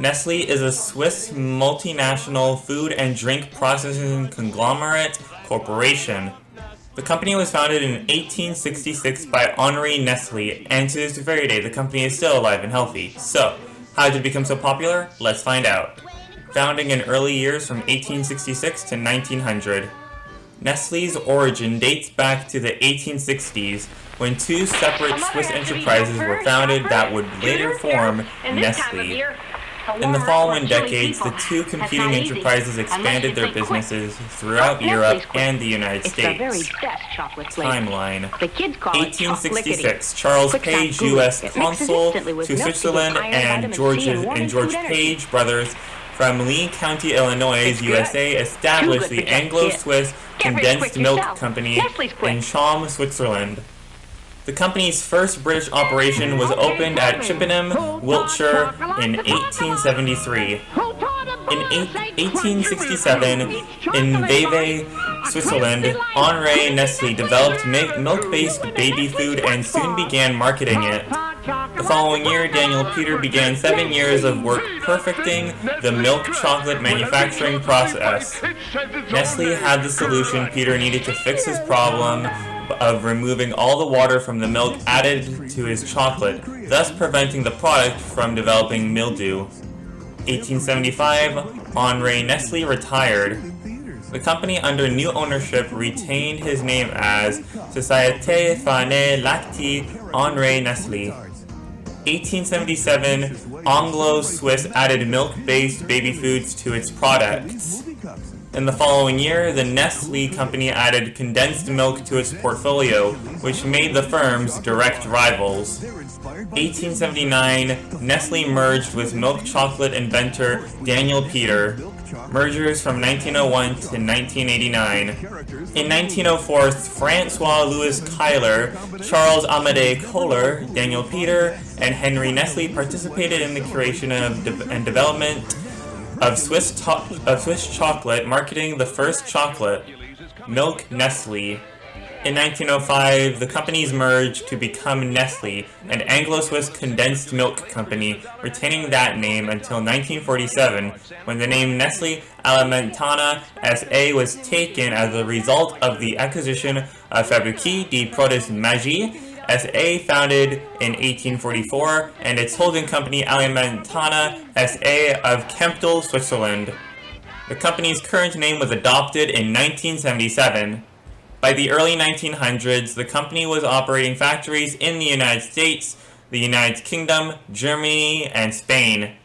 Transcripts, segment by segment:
Nestle is a Swiss multinational food and drink processing conglomerate corporation. The company was founded in 1866 by Herni Nestlé, and to this very day, the company is still alive and healthy. So, how did it become so popular? Let's find out. Founding in early years from 1866 to 1900. Nestle's origin dates back to the 1860s, when two separate Swiss enterprises were founded that would later form Nestle. In the following decades, the two competing enterprises expanded their businesses throughout Europe and the United States. Timeline: 1866, Charles Page, U.S. Consul to Switzerland, and George Page brothers from Lee County, Illinois, USA, established the Anglo-Swiss Condensed Milk Company in Cham, Switzerland. The company's first British operation was opened at Chippenham, Wiltshire in 1873. In 1867, in Vevey, Switzerland, Herni Nestlé developed milk-based baby food and soon began marketing it. The following year, Daniel Peter began 7 years of work perfecting the milk chocolate manufacturing process. Nestle had the solution Peter needed to fix his problem of removing all the water from the milk added to his chocolate, thus preventing the product from developing mildew. 1875, Herni Nestlé retired. The company under new ownership retained his name as Société Ferni Lactée Herni Nestlé. 1877, Anglo-Swiss added milk-based baby foods to its products. In the following year, the Nestle company added condensed milk to its portfolio, which made the firms direct rivals. 1879, Nestle merged with milk chocolate inventor Daniel Peter. Mergers from 1901 to 1989. In 1904, Francois Louis Cuyler, Charles Amédée Kohler, Daniel Peter, and Herni Nestlé participated in the creation and development of Swiss chocolate, marketing the first chocolate, Milk Nestle. In 1905, the companies merged to become Nestle, an Anglo-Swiss condensed milk company, retaining that name until 1947, when the name Nestlé Alimentana S.A. was taken as a result of the acquisition of Fabrique de Produits Magiques S.A., founded in 1844, and its holding company Alimentana S.A. of Kemptl, Switzerland. The company's current name was adopted in 1977. By the early 1900s, the company was operating factories in the United States, the United Kingdom, Germany, and Spain.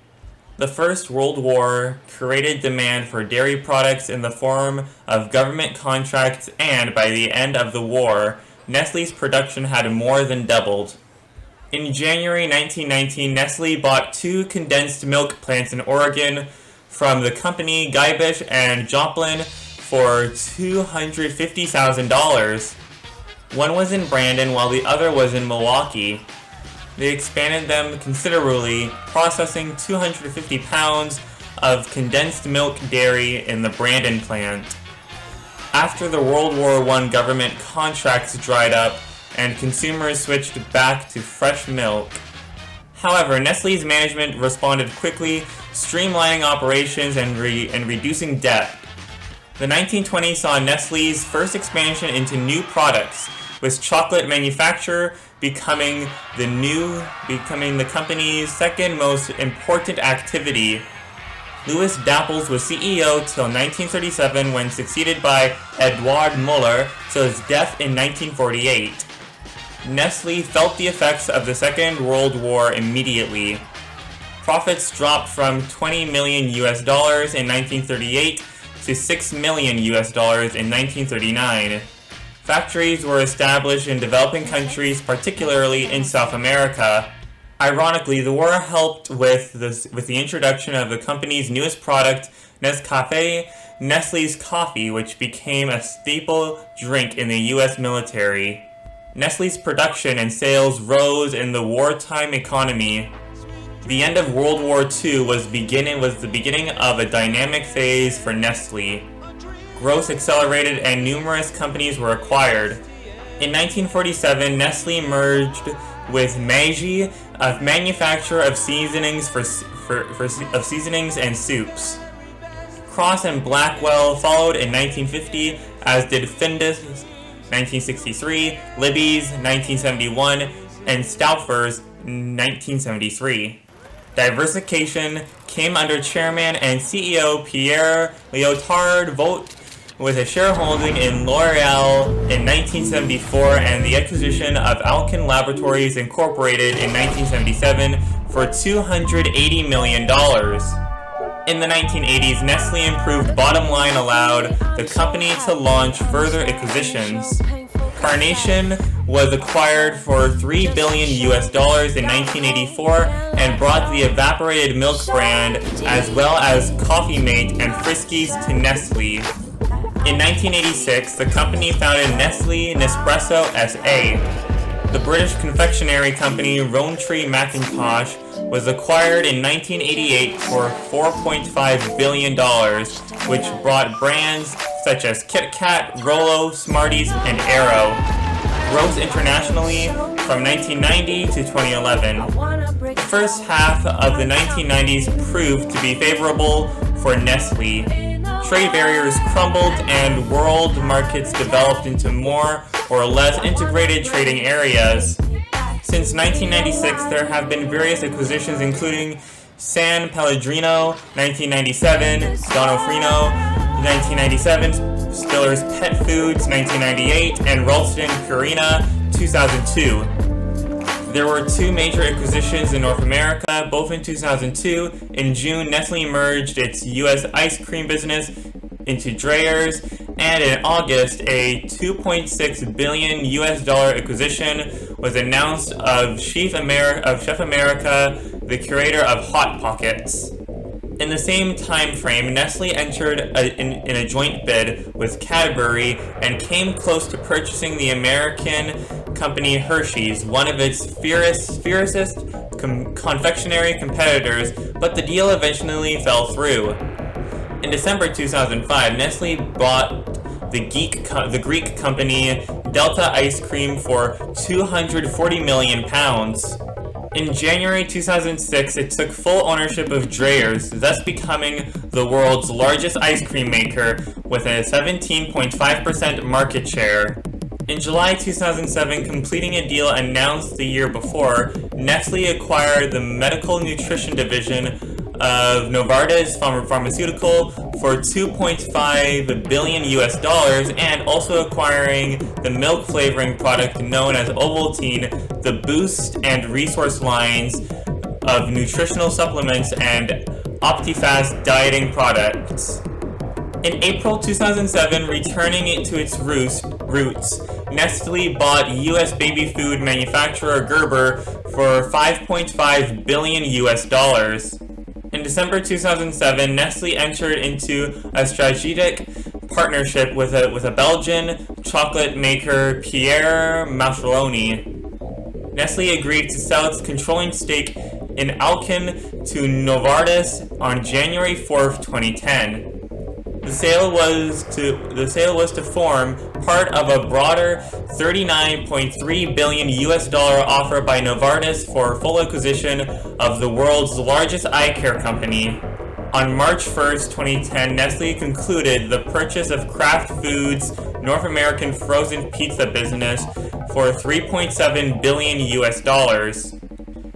The First World War created demand for dairy products in the form of government contracts, and by the end of the war, Nestle's production had more than doubled. In January 1919, Nestle bought two condensed milk plants in Oregon from the company Guybish and Joplin for $250,000. One was in Brandon while the other was in Milwaukee. They expanded them considerably, processing 250 pounds of condensed milk dairy in the Brandon plant. After the World War I government contracts dried up and consumers switched back to fresh milk. However, Nestle's management responded quickly, streamlining operations and reducing debt. The 1920s saw Nestle's first expansion into new products, with chocolate manufacture becoming the company's second most important activity. Louis Dapples was CEO till 1937, when succeeded by Eduard Müller till his death in 1948. Nestle felt the effects of the Second World War immediately. Profits dropped from $20 million in 1938 to $6 million in 1939. Factories were established in developing countries, particularly in South America. Ironically, the war helped with the introduction of the company's newest product, Nescafé, Nestle's coffee, which became a staple drink in the U.S. military. Nestle's production and sales rose in the wartime economy. The end of World War II was the beginning of a dynamic phase for Nestle. Growth accelerated and numerous companies were acquired. In 1947, Nestle merged with Meiji, a manufacturer of seasonings of seasonings and soups. Cross and Blackwell followed in 1950, as did Findus 1963, Libby's 1971, and Stauffer's 1973. Diversification came under Chairman and CEO Pierre Lyotard Vogt, with a shareholding in L'Oreal in 1974 and the acquisition of Alkin Laboratories Incorporated in 1977 for $280 million. In the 1980s, Nestle improved bottom line allowed the company to launch further acquisitions. Carnation was acquired for $3 billion in 1984 and brought the evaporated milk brand as well as Coffee Mate and Friskies to Nestle. In 1986, the company founded Nestlé Nespresso SA. The British confectionery company Rowntree Mackintosh was acquired in 1988 for $4.5 billion, which brought brands such as Kit Kat, Rolo, Smarties, and Aero. Growth internationally from 1990 to 2011. The first half of the 1990s proved to be favorable for Nestle. Trade barriers crumbled and world markets developed into more or less integrated trading areas. Since 1996, there have been various acquisitions including San Pellegrino, 1997, Donofrino, 1997, Stiller's Pet Foods, 1998, and Ralston Purina, 2002. There were two major acquisitions in North America, both in 2002. In June, Nestle merged its U.S. ice cream business into Dreyer's, and in August, a $2.6 billion acquisition was announced of Chef America, the creator of Hot Pockets. In the same time frame, Nestle entered in a joint bid with Cadbury and came close to purchasing the American company Hershey's, one of its fiercest confectionery competitors, but the deal eventually fell through. In December 2005, Nestle bought the Greek company Delta Ice Cream for £240 million. In January 2006, it took full ownership of Dreyer's, thus becoming the world's largest ice cream maker with a 17.5% market share. In July 2007, completing a deal announced the year before, Nestle acquired the medical nutrition division of Novartis Pharmaceutical for $2.5 billion and also acquiring the milk flavoring product known as Ovaltine, the Boost and Resource lines of nutritional supplements and OptiFast dieting products. In April 2007, returning to its roots, Nestle bought U.S. baby food manufacturer Gerber for $5.5 billion. In December 2007, Nestle entered into a strategic partnership with a Belgian chocolate maker, Pierre Mascheroni. Nestle agreed to sell its controlling stake in Alkin to Novartis on January 4th, 2010. The sale was to form part of a broader $39.3 billion offer by Novartis for full acquisition of the world's largest eye care company. On March 1st, 2010, Nestle concluded the purchase of Kraft Foods' North American frozen pizza business for $3.7 billion.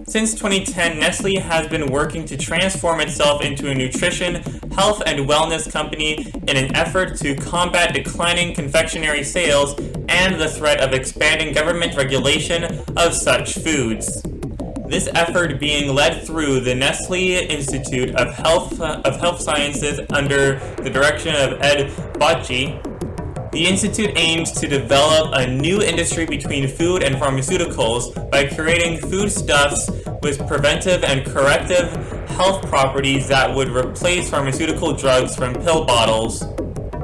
Since 2010, Nestle has been working to transform itself into a nutrition, health, and wellness company in an effort to combat declining confectionery sales and the threat of expanding government regulation of such foods. This effort being led through the Nestle Institute of Health Sciences under the direction of Ed Bocci. The Institute aims to develop a new industry between food and pharmaceuticals by creating foodstuffs with preventive and corrective health properties that would replace pharmaceutical drugs from pill bottles.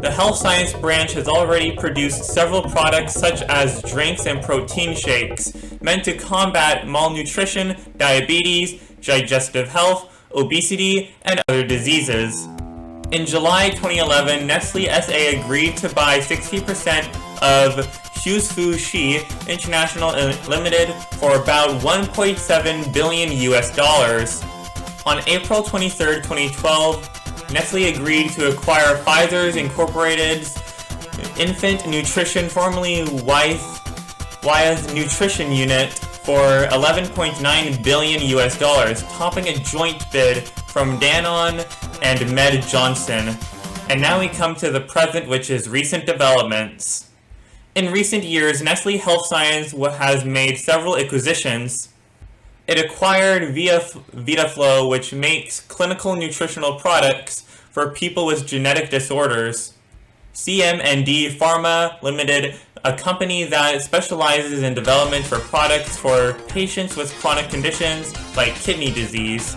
The health science branch has already produced several products such as drinks and protein shakes meant to combat malnutrition, diabetes, digestive health, obesity, and other diseases. In July 2011, Nestle SA agreed to buy 60% of Shi International Limited for about $1.7 billion US. On April 23, 2012, Nestle agreed to acquire Pfizer's Incorporated's infant nutrition, formerly Wyeth Nutrition Unit, for $11.9 billion US, topping a joint bid from Danone and Med Johnson. And now we come to the present, which is recent developments. In recent years, Nestle Health Science has made several acquisitions. It acquired VitaFlow, which makes clinical nutritional products for people with genetic disorders. CM&D Pharma Limited, a company that specializes in development for products for patients with chronic conditions like kidney disease.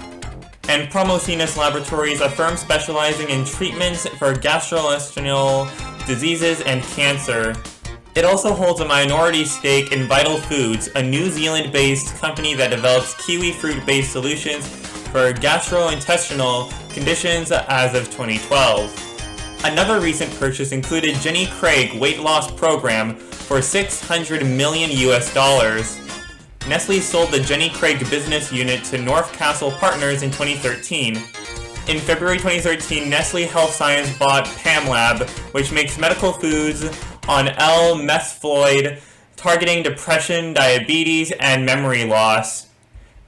And Promocinus Laboratories, a firm specializing in treatments for gastrointestinal diseases and cancer. It also holds a minority stake in Vital Foods, a New Zealand-based company that develops kiwi fruit-based solutions for gastrointestinal conditions as of 2012. Another recent purchase included Jenny Craig Weight Loss Program for $600 million US. Nestle sold the Jenny Craig business unit to North Castle Partners in 2013. In February 2013, Nestle Health Science bought PamLab, which makes medical foods on L-methylphenidate, targeting depression, diabetes, and memory loss.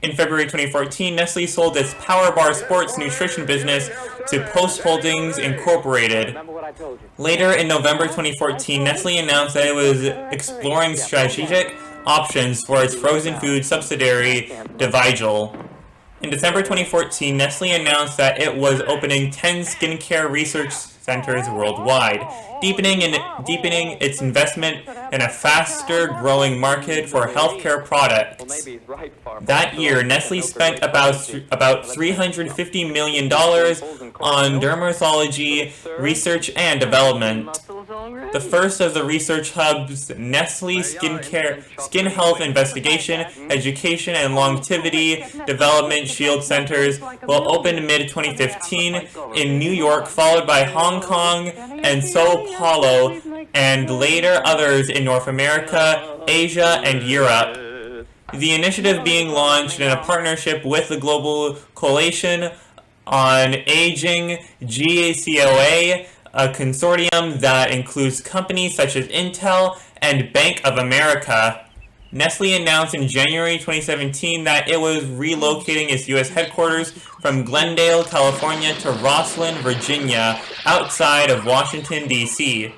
In February 2014, Nestle sold its Powerbar sports nutrition business to Post Holdings Incorporated. Later in November 2014, Nestle announced that it was exploring strategic options for its frozen food subsidiary, Devigel. In December 2014, Nestle announced that it was opening 10 skincare research centers worldwide, deepening its investment in a faster-growing market for healthcare products. That year, Nestle spent about $350 million on dermatology research and development. The first of the research hubs, Nestle Skin Health Investigation, Education, and Longevity Development Shield Centers, will open mid-2015 in New York, followed by Hong Kong and Sao Paulo, and later others in North America, Asia, and Europe. The initiative being launched in a partnership with the Global Coalition on Aging, GACOA, a consortium that includes companies such as Intel and Bank of America. Nestle announced in January 2017 that it was relocating its U.S. headquarters from Glendale, California to Rosslyn, Virginia, outside of Washington, D.C.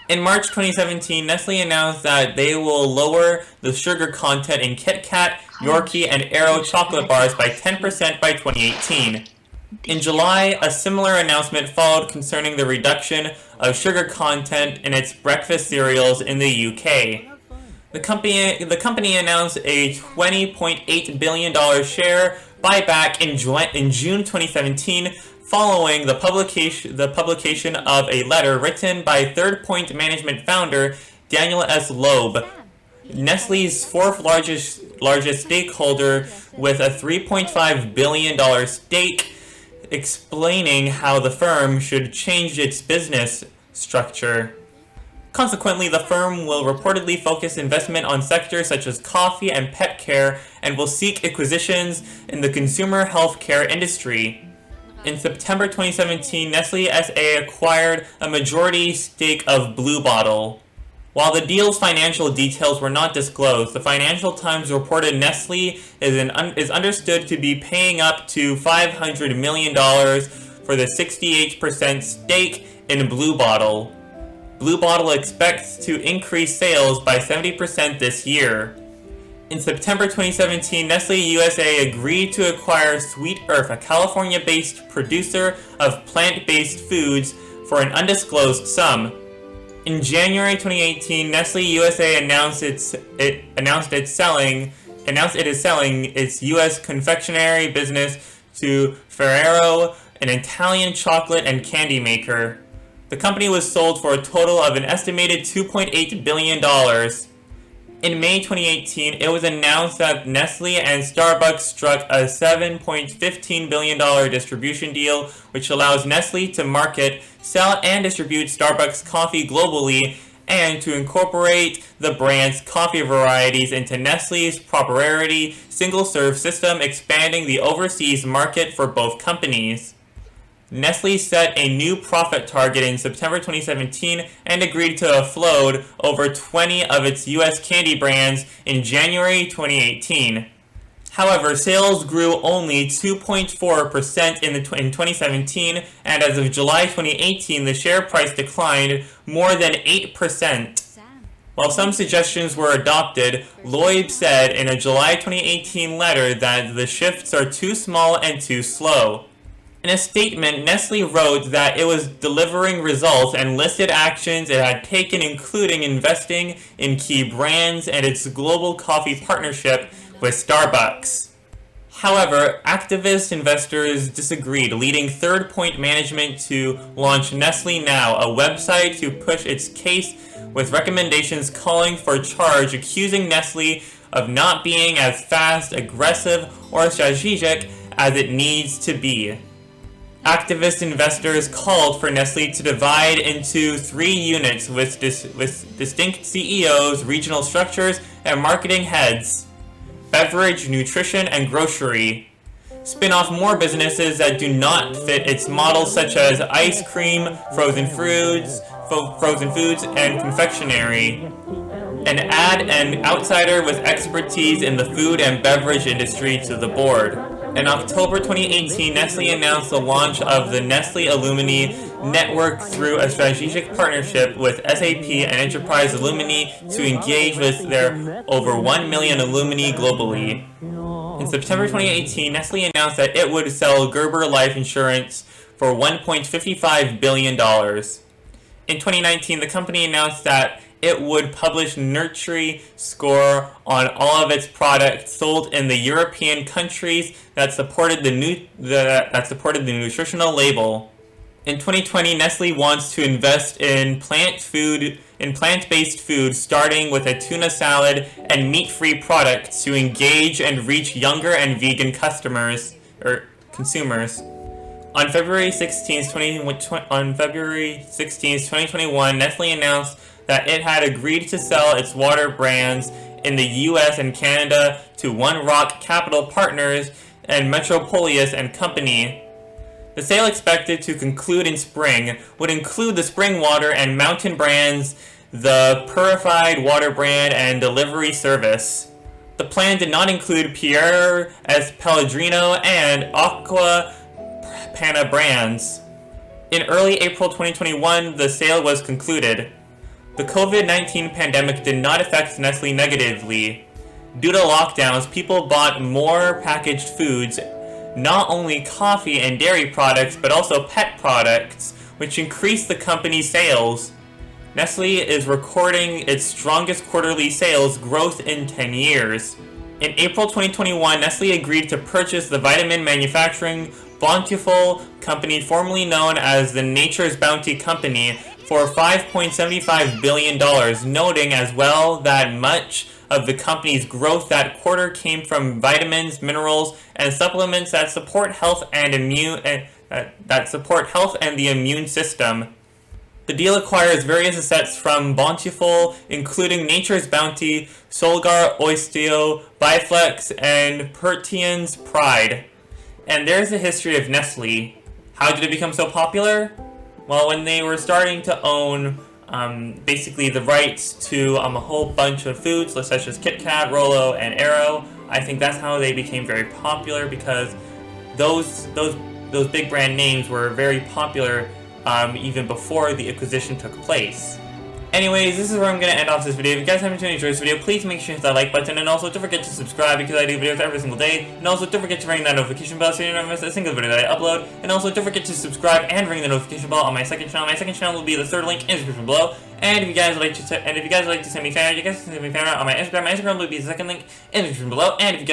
In March 2017, Nestle announced that they will lower the sugar content in Kit Kat, Yorkie, and Aero chocolate bars by 10% by 2018. In July, a similar announcement followed concerning the reduction of sugar content in its breakfast cereals in the UK. The company announced a $20.8 billion share buyback in June 2017, following the publication of a letter written by Third Point Management founder Daniel S. Loeb, Nestle's fourth largest stakeholder, with a $3.5 billion stake, explaining how the firm should change its business structure. Consequently, the firm will reportedly focus investment on sectors such as coffee and pet care, and will seek acquisitions in the consumer health care industry. In September 2017, Nestle S.A. acquired a majority stake of Blue Bottle. While the deal's financial details were not disclosed, the Financial Times reported Nestle is understood to be paying up to $500 million for the 68% stake in Blue Bottle. Blue Bottle expects to increase sales by 70% this year. In September 2017, Nestle USA agreed to acquire Sweet Earth, a California-based producer of plant-based foods, for an undisclosed sum. In January 2018, Nestle USA announced it is selling its U.S. confectionery business to Ferrero, an Italian chocolate and candy maker. The company was sold for a total of an estimated $2.8 billion. In May 2018, it was announced that Nestle and Starbucks struck a $7.15 billion distribution deal, which allows Nestle to market, sell, and distribute Starbucks coffee globally and to incorporate the brand's coffee varieties into Nestle's proprietary single-serve system, expanding the overseas market for both companies. Nestle set a new profit target in September 2017 and agreed to offload over 20 of its U.S. candy brands in January 2018. However, sales grew only 2.4% in 2017, and as of July 2018, the share price declined more than 8%. While some suggestions were adopted, Loeb said in a July 2018 letter that the shifts are too small and too slow. In a statement, Nestle wrote that it was delivering results and listed actions it had taken, including investing in key brands and its global coffee partnership with Starbucks. However, activist investors disagreed, leading Third Point Management to launch Nestle Now, a website to push its case with recommendations calling for a charge accusing Nestle of not being as fast, aggressive, or strategic as it needs to be. Activist investors called for Nestle to divide into 3 units with distinct CEOs, regional structures, and marketing heads: beverage, nutrition, and grocery. Spin off more businesses that do not fit its model, such as ice cream, frozen foods, and confectionery. And add an outsider with expertise in the food and beverage industry to the board. In October 2018, Nestle announced the launch of the Nestle Alumni Network through a strategic partnership with SAP and Enterprise Alumni to engage with their over 1 million alumni globally. In September 2018, Nestle announced that it would sell Gerber Life Insurance for $1.55 billion. In 2019, the company announced that it would publish Nutri-Score on all of its products sold in the European countries that supported the nutritional label. In 2020, Nestle wants to invest in plant-based food, starting with a tuna salad and meat-free products to engage and reach younger and vegan consumers. On February 16, 2021, Nestle announced that it had agreed to sell its water brands in the US and Canada to One Rock Capital Partners and Metropolis and Company. The sale, expected to conclude in spring, would include the spring water and mountain brands, the purified water brand, and delivery service. The plan did not include Pierre S. Pellegrino and Aqua Panna brands. In early April 2021, the sale was concluded. The COVID-19 pandemic did not affect Nestle negatively. Due to lockdowns, people bought more packaged foods, not only coffee and dairy products, but also pet products, which increased the company's sales. Nestle is recording its strongest quarterly sales growth in 10 years. In April 2021, Nestle agreed to purchase the vitamin manufacturing Bountiful company, formerly known as the Nature's Bounty Company, for $5.75 billion, noting as well that much of the company's growth that quarter came from vitamins, minerals, and supplements that support health and the immune system. The deal acquires various assets from Bountiful, including Nature's Bounty, Solgar Oisteo, Biflex, and Pertien's Pride. And there's the history of Nestle. How did it become so popular? Well, when they were starting to own basically the rights to a whole bunch of foods, such as Kit Kat, Rolo, and Aero, I think that's how they became very popular, because those big brand names were very popular even before the acquisition took place. Anyways, this is where I'm going to end off this video. If you guys haven't enjoyed this video, please make sure to hit that like button, and also don't forget to subscribe, because I do videos every single day, and also don't forget to ring that notification bell so you don't miss a single video that I upload, and also don't forget to subscribe and ring the notification bell on my second channel. My second channel will be the third link in the description below, and if you guys would like to send me fan art, you guys can send me fan art on my Instagram. My Instagram will be the second link in the description below, and if you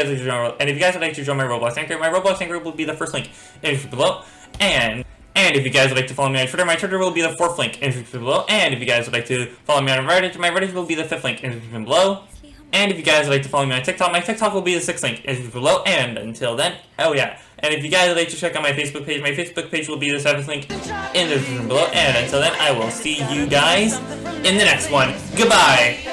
guys would like to join my Roblox fan group, my Roblox fan group will be the first link in the description below, and if you guys would like to follow me on Twitter, my Twitter will be the fourth link in the description below. And if you guys would like to follow me on Reddit, my Reddit will be the fifth link in the description below. And if you guys would like to follow me on TikTok, my TikTok will be the sixth link in the description below. And until then, oh yeah. And if you guys would like to check out my Facebook page will be the seventh link in the description below. And until then, I will see you guys in the next one. Goodbye!